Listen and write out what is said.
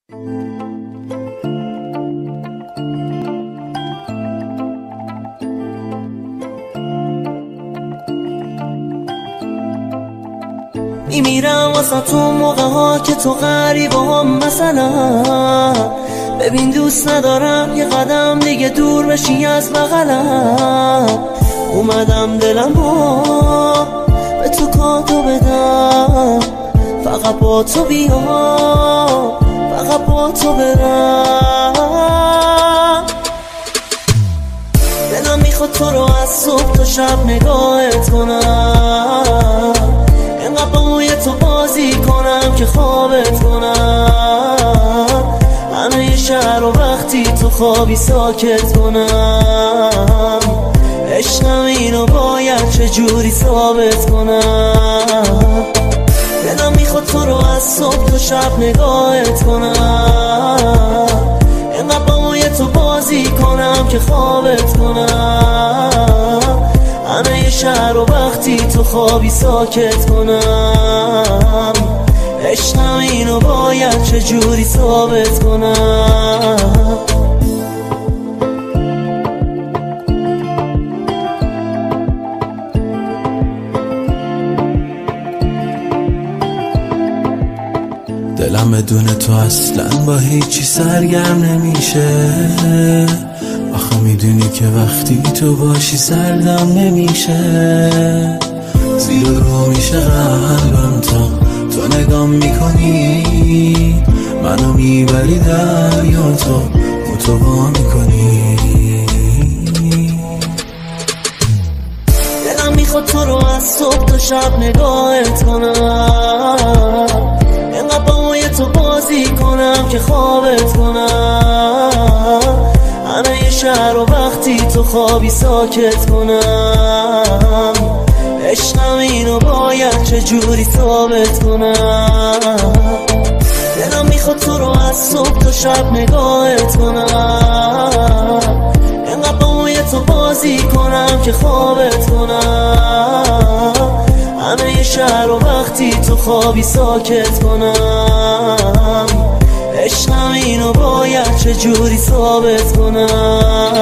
میمیرم واسه تو موقع ها که تو غریبه هم مثلا. ببین دوست ندارم یه قدم دیگه دور بشی از بغلم. اومدم دلمو به تو کاتو بدم، فقط با تو بیام، فقط با تو برم. دلم میخواد تو رو از صبح تا شب نگاهت کنم، اینقدر با موی تو بازی کنم که خوابت کنم. همه شهر رو وقتی تو خوابی ساکت کنم. عشقم اینو باید چجوری ثابت کنم. دلم میخواد تو رو از صبح تا شب نگاهت کنم، اینقدر با موی تو بازی کنم که خوابت کنم. همه شهر رو وقتی تو خوابی ساکت کنم. عشقم اینو باید چجوری ثابت کنم. دلم بدون تو اصلا با هیچی سرگرم نمیشه. آخه میدونی که وقتی تو باشی سردم نمیشه. زیر رو میشه قلبم تا تو نگام میکنی، منو میبری دریا تو متوا میکنی. دلم میخواد تو رو از صبح تا شب نگاهت کنم، اینقدر با موی تو بازی کنم که خوابت کنم. همه شهر رو وقتی تو خوابی ساکت کنم. عشقم اینو باید چجوری ثابت کنم. دلم میخواد تو رو از صبح تا شب نگاهت کنم، اینقدر با موی تو بازی کنم که خوابت کنم. همه شهر رو وقتی تو خوابی ساکت کنم. عشقم اینو باید چجوری ثابت کنم.